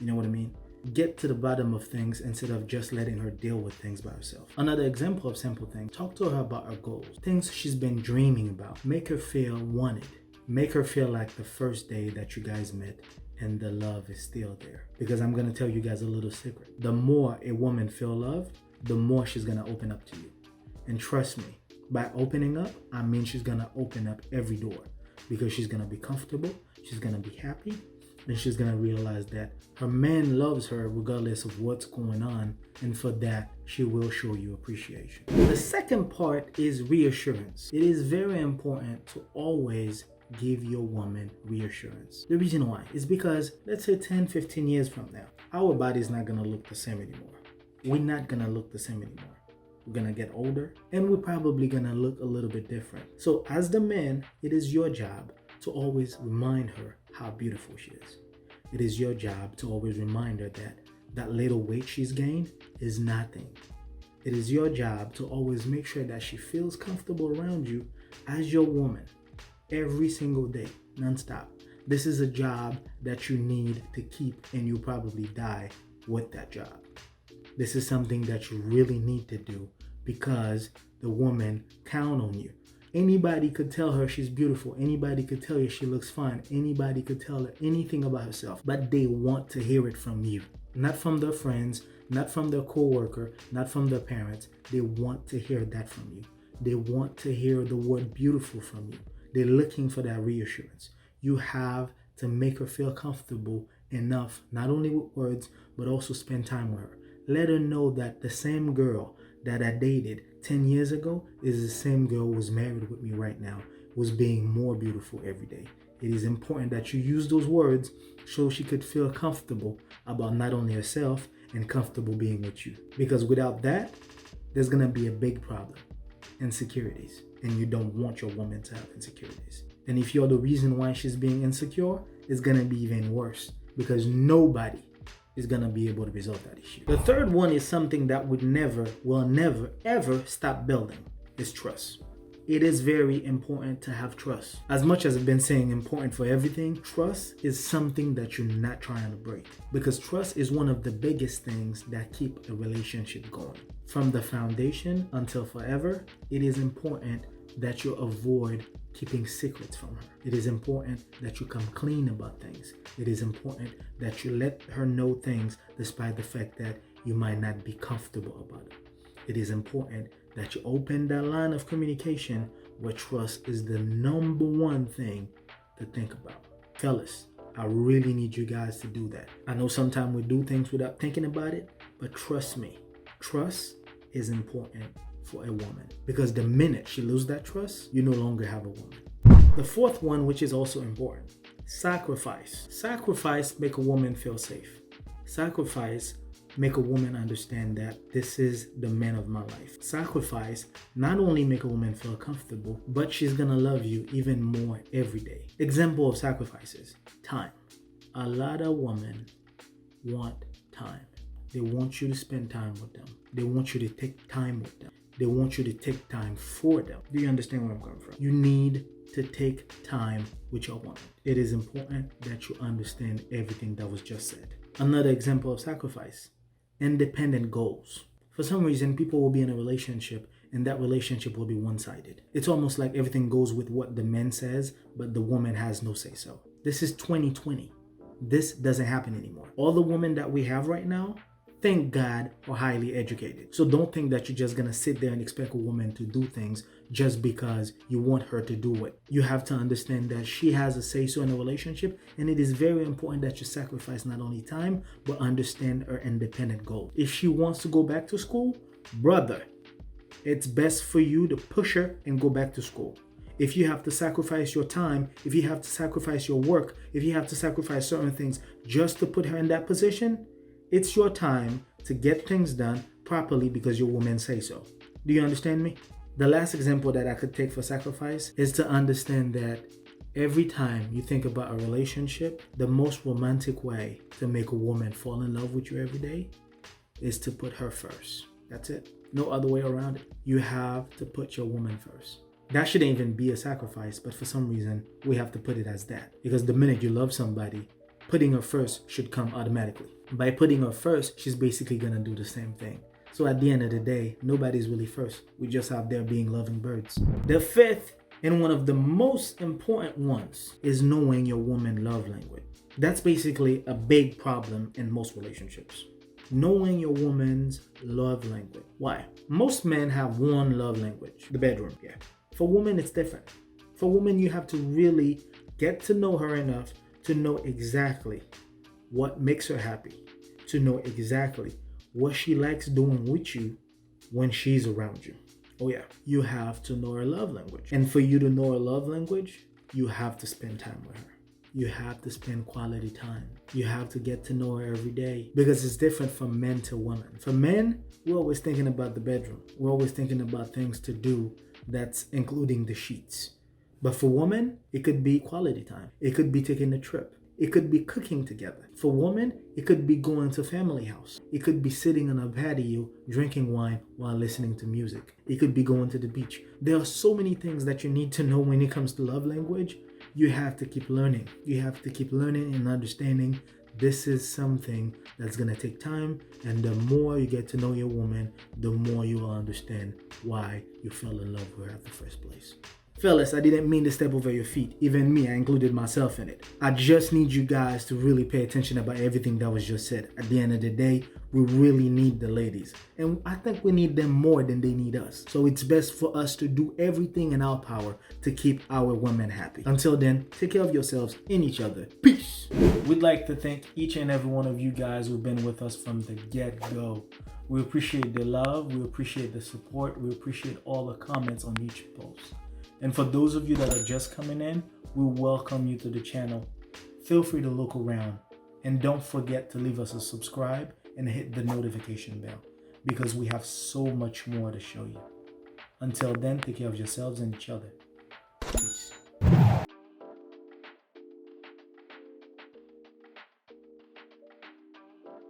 You know what I mean? Get to the bottom of things instead of just letting her deal with things by herself. Another example of simple things, talk to her about her goals, things she's been dreaming about. Make her feel wanted. Make her feel like the first day that you guys met and the love is still there. Because I'm gonna tell you guys a little secret. The more a woman feel loved, the more she's gonna open up to you. And trust me, by opening up, I mean she's gonna open up every door because she's gonna be comfortable, she's gonna be happy, and she's gonna realize that her man loves her regardless of what's going on, and for that she will show you appreciation. The second part is reassurance. It is very important to always give your woman reassurance. The reason why is because let's say 10-15 years from now, our body's not gonna look the same anymore. We're not gonna look the same anymore. We're gonna get older and we're probably gonna look a little bit different. So as the man, it is your job to always remind her how beautiful she is. It is your job to always remind her that that little weight she's gained is nothing. It is your job to always make sure that she feels comfortable around you as your woman every single day, nonstop. This is a job that you need to keep, and you probably die with that job. This is something that you really need to do because the woman count on you. Anybody could tell her she's beautiful. Anybody could tell you she looks fine. Anybody could tell her anything about herself, but they want to hear it from you. Not from their friends, not from their coworker, not from their parents. They want to hear that from you. They want to hear the word beautiful from you. They're looking for that reassurance. You have to make her feel comfortable enough, not only with words, but also spend time with her. Let her know that the same girl that I dated 10 years ago is the same girl who's married with me right now, who's being more beautiful every day. It is important that you use those words so she could feel comfortable about not only herself and comfortable being with you. Because without that, there's gonna be a big problem, insecurities. And you don't want your woman to have insecurities. And if you're the reason why she's being insecure, it's gonna be even worse because nobody is gonna be able to resolve that issue. The third one is something that will never, ever stop building, is trust. It is very important to have trust. As much as I've been saying important for everything, trust is something that you're not trying to break, because trust is one of the biggest things that keep a relationship going. From the foundation until forever, it is important that you avoid keeping secrets from her. It is important that you come clean about things. It is important that you let her know things despite the fact that you might not be comfortable about it. It is important that you open that line of communication where trust is the number one thing to think about. Fellas, I really need you guys to do that. I know sometimes we do things without thinking about it, but trust me, trust is important for a woman, because the minute she loses that trust, you no longer have a woman. The fourth one, which is also important, sacrifice. Sacrifice make a woman feel safe. Sacrifice make a woman understand that this is the man of my life. Sacrifice not only make a woman feel comfortable, but she's gonna love you even more every day. Example of sacrifices, time. A lot of women want time. They want you to spend time with them. They want you to take time with them. They want you to take time for them. Do you understand where I'm coming from? You need to take time with your woman. It is important that you understand everything that was just said. Another example of sacrifice, independent goals. For some reason, people will be in a relationship and that relationship will be one-sided. It's almost like everything goes with what the man says, but the woman has no say-so. This is 2020. This doesn't happen anymore. All the women that we have right now, thank God, are highly educated. So don't think that you're just gonna sit there and expect a woman to do things just because you want her to do it. You have to understand that she has a say-so in a relationship, and it is very important that you sacrifice not only time, but understand her independent goal. If she wants to go back to school, brother, it's best for you to push her and go back to school. If you have to sacrifice your time, if you have to sacrifice your work, if you have to sacrifice certain things just to put her in that position, it's your time to get things done properly because your woman say so. Do you understand me? The last example that I could take for sacrifice is to understand that every time you think about a relationship, the most romantic way to make a woman fall in love with you every day is to put her first. That's it. No other way around it. You have to put your woman first. That shouldn't even be a sacrifice, but for some reason, we have to put it as that. Because the minute you love somebody, putting her first should come automatically. By putting her first, she's basically going to do the same thing. So at the end of the day, nobody's really first. We just out there being loving birds. The fifth and one of the most important ones is knowing your woman's love language. That's basically a big problem in most relationships. Knowing your woman's love language. Why? Most men have one love language, the bedroom. Yeah. For women, it's different. For women, you have to really get to know her enough to know exactly what makes her happy, to know exactly what she likes doing with you when she's around you. Oh yeah, you have to know her love language. And for you to know her love language, you have to spend time with her. You have to spend quality time. You have to get to know her every day, because it's different from men to women. For men, we're always thinking about the bedroom. We're always thinking about things to do that's including the sheets. But for women, it could be quality time. It could be taking a trip. It could be cooking together. For women, it could be going to family house. It could be sitting on a patio, drinking wine while listening to music. It could be going to the beach. There are so many things that you need to know when it comes to love language. You have to keep learning. You have to keep learning and understanding this is something that's going to take time. And the more you get to know your woman, the more you will understand why you fell in love with her at the first place. Fellas, I didn't mean to step over your feet. Even me, I included myself in it. I just need you guys to really pay attention about everything that was just said. At the end of the day, we really need the ladies. And I think we need them more than they need us. So it's best for us to do everything in our power to keep our women happy. Until then, take care of yourselves and each other. Peace. We'd like to thank each and every one of you guys who've been with us from the get-go. We appreciate the love. We appreciate the support. We appreciate all the comments on each post. And for those of you that are just coming in, we welcome you to the channel. Feel free to look around. And don't forget to leave us a subscribe and hit the notification bell, because we have so much more to show you. Until then, take care of yourselves and each other.